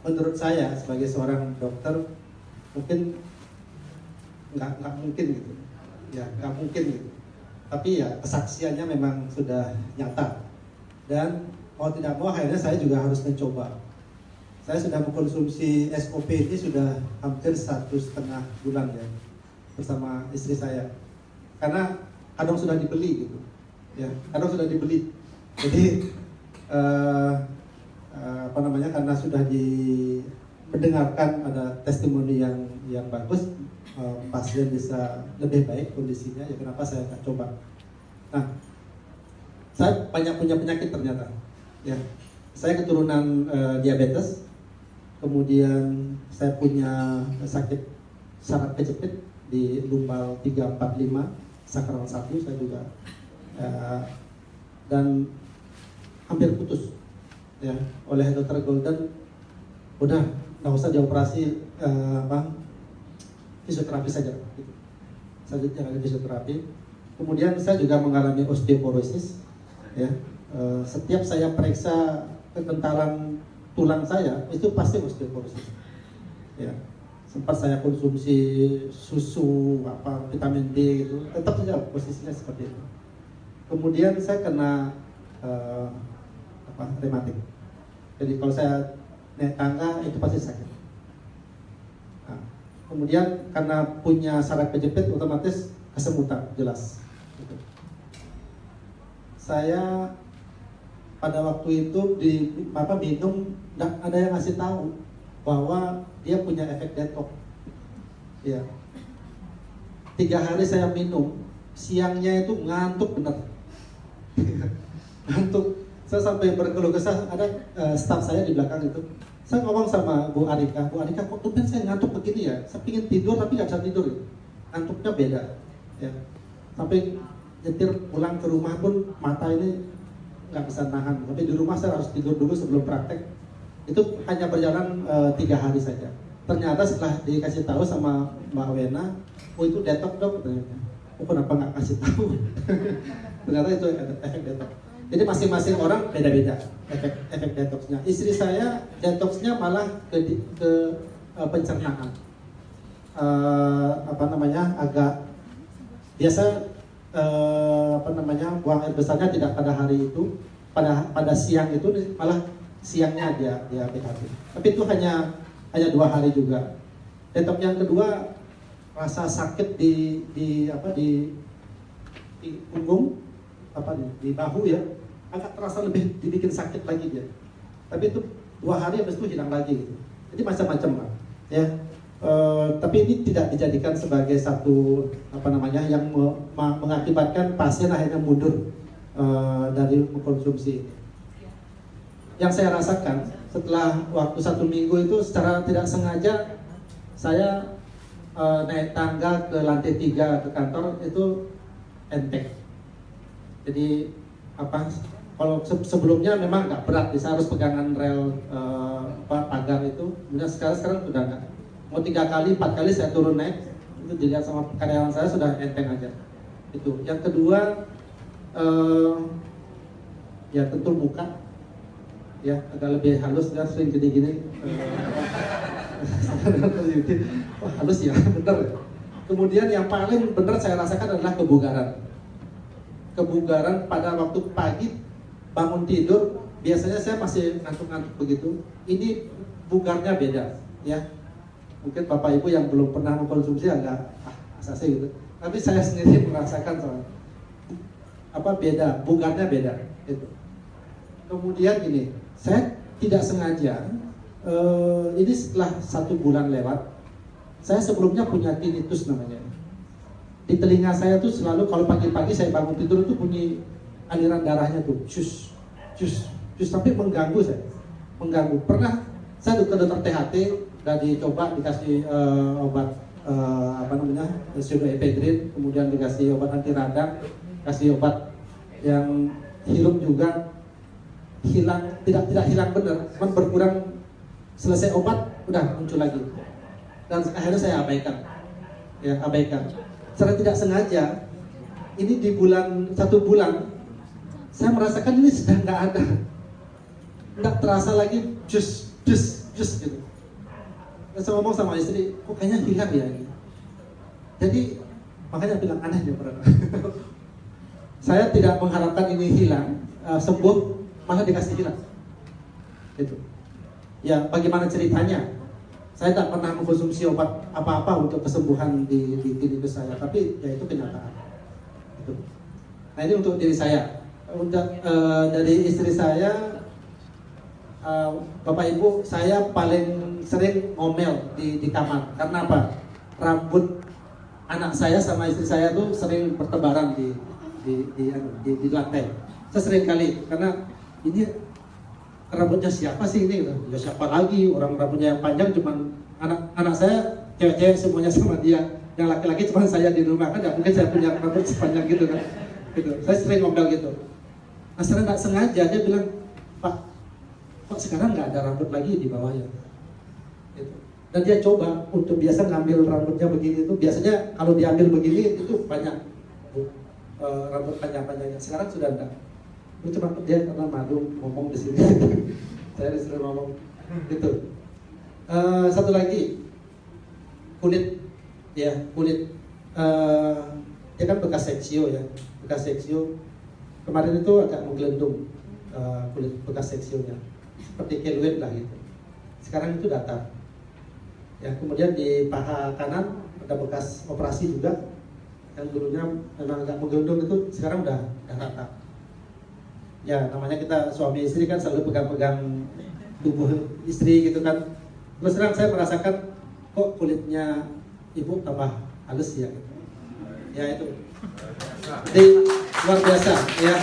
menurut saya sebagai seorang dokter mungkin nggak mungkin gitu, ya nggak mungkin gitu. Tapi ya kesaksiannya memang sudah nyata dan mau tidak mau akhirnya saya juga harus mencoba. Saya sudah mengkonsumsi SOP ini sudah hampir 1,5 bulan ya bersama istri saya. Karena kadang sudah dibeli gitu, ya kadang sudah dibeli. Jadi karena sudah mendengarkan ada testimoni yang bagus, pasien bisa lebih baik kondisinya, ya kenapa saya nggak coba. Nah, saya banyak punya penyakit ternyata, ya. Saya keturunan diabetes, kemudian saya punya sakit saraf kejepit di lumbal 345, sakral 1 saya juga, dan hampir putus, ya, oleh dokter Golden. Udah nggak usah dioperasi, fisioterapi saja gitu. Saya jalani fisioterapi. Kemudian saya juga mengalami osteoporosis, ya. Setiap saya periksa kekentalan tulang saya itu pasti osteoporosis, ya. Sempat saya konsumsi susu vitamin D gitu, tetap saja posisinya seperti itu. Kemudian saya kena rematik. Jadi kalau saya naik tangga itu pasti sakit. Nah, kemudian karena punya saraf kejepit otomatis kesemutan jelas. Gitu. Saya pada waktu itu minum, ada yang ngasih tahu bahwa dia punya efek detox. Ya. 3 hari saya minum, siangnya itu ngantuk bener. Ngantuk. Saya sampai berkeluh kesah, ada staf saya di belakang itu. Saya ngomong sama Bu Arika, kok tumben saya ngantuk begini ya? Saya pingin tidur tapi nggak bisa tidur. Ngantuknya beda. Ya. Sampai nyetir pulang ke rumah pun mata ini nggak bisa nahan. Tapi di rumah saya harus tidur dulu sebelum praktek. Itu hanya berjalan 3 hari saja. Ternyata setelah dikasih tahu sama Mbak Wena, oh itu detox dok, ternyata. Oh kenapa nggak kasih tahu? Ternyata itu efek detox. Jadi masing-masing orang beda-beda efek detoxnya. Istri saya detoxnya malah ke pencernaan. Agak biasa buang air besarnya tidak pada hari itu, pada siang itu malah siangnya dia BAB. Tapi itu hanya 2 hari juga. Detox yang kedua rasa sakit di punggung, di bahu ya, agak terasa lebih dibikin sakit lagi dia. Tapi itu 2 hari habis itu hilang lagi gitu. Jadi macam-macam lah ya. Tapi ini tidak dijadikan sebagai satu yang mengakibatkan pasien akhirnya mundur dari mengkonsumsi ini. Yang saya rasakan setelah waktu 1 minggu itu secara tidak sengaja saya naik tangga ke lantai 3 ke kantor itu enteng. Jadi kalau sebelumnya memang nggak berat, saya harus pegangan rel pagar itu. Kemudian sekarang sudah nggak. Mau 3 kali, 4 kali saya turun naik, itu dilihat sama karyawan saya sudah enteng aja. Itu. Yang kedua, ya tentu muka, ya agak lebih halus, ya sering gini-gini. Wah halus ya, bener. Kemudian yang paling benar saya rasakan adalah kebugaran pada waktu pagi bangun tidur. Biasanya saya masih ngantuk-ngantuk begitu. Ini bugarnya beda, ya. Mungkin Bapak Ibu yang belum pernah mengkonsumsi agak asasi gitu. Tapi saya sendiri merasakan beda, bugarnya beda. Itu. Kemudian ini, saya tidak sengaja. Ini setelah 1 bulan lewat, saya sebelumnya punya tinnitus namanya. Di telinga saya tuh selalu kalau pagi-pagi saya bangun tidur itu bunyi aliran darahnya tuh, cus, tapi mengganggu saya, Pernah saya ke dokter THT, udah dicoba dikasih obat pseudoephedrine, kemudian dikasih obat anti radang, kasih obat yang hirup juga hilang, tidak hilang benar, cuma berkurang. Selesai obat udah muncul lagi, dan akhirnya saya abaikan. Secara tidak sengaja, ini di 1 bulan, saya merasakan ini sudah nggak ada, nggak terasa lagi jus just gitu. Terus saya ngomong sama istri, kok kayaknya hilang ya ini. Jadi makanya bilang aneh ya pernah. Saya tidak mengharapkan ini hilang, sembuh, malah dikasih hilang. Gitu. Ya bagaimana ceritanya? Saya tak pernah mengkonsumsi obat apa-apa untuk kesembuhan di tinnitus saya, tapi ya itu kenyataan. Gitu. Nah ini untuk diri saya. Untuk dari istri saya, Bapak Ibu, saya paling sering ngomel di kamar. Karena apa? Rambut anak saya sama istri saya tuh sering bertebaran di lantai. Saya sering kali, karena ini rambutnya siapa sih ini? Ya siapa lagi, orang rambutnya yang panjang cuman anak saya, cewek-cewek semuanya sama dia. Yang laki-laki cuma saya di rumah, kan gak mungkin saya punya rambut sepanjang gitu kan. Gitu. Saya sering ngomel gitu. Nah secara gak sengaja dia bilang, Pak, kok sekarang gak ada rambut lagi di bawahnya? Gitu. Dan dia coba untuk biasa ngambil rambutnya begini itu, biasanya kalau diambil begini itu banyak rambut panjang-panjangnya. Sekarang sudah enggak. Itu cuma dia karena malu ngomong di sini. Saya disuruh ngomong gitu. Satu lagi, kulit, ya kulit. Dia kan bekas seksio ya, bekas seksio. Kemarin itu agak menggelendung kulit bekas seksionya, seperti keluet lah gitu. Sekarang itu datar. Ya kemudian di paha kanan ada bekas operasi juga, yang dulunya memang agak menggelendung itu sekarang udah rata. Ya namanya kita suami istri kan selalu pegang-pegang tubuh istri gitu kan. Terus terang saya merasakan kok kulitnya ibu tambah halus ya gitu. Ya itu. Jadi luar biasa ya.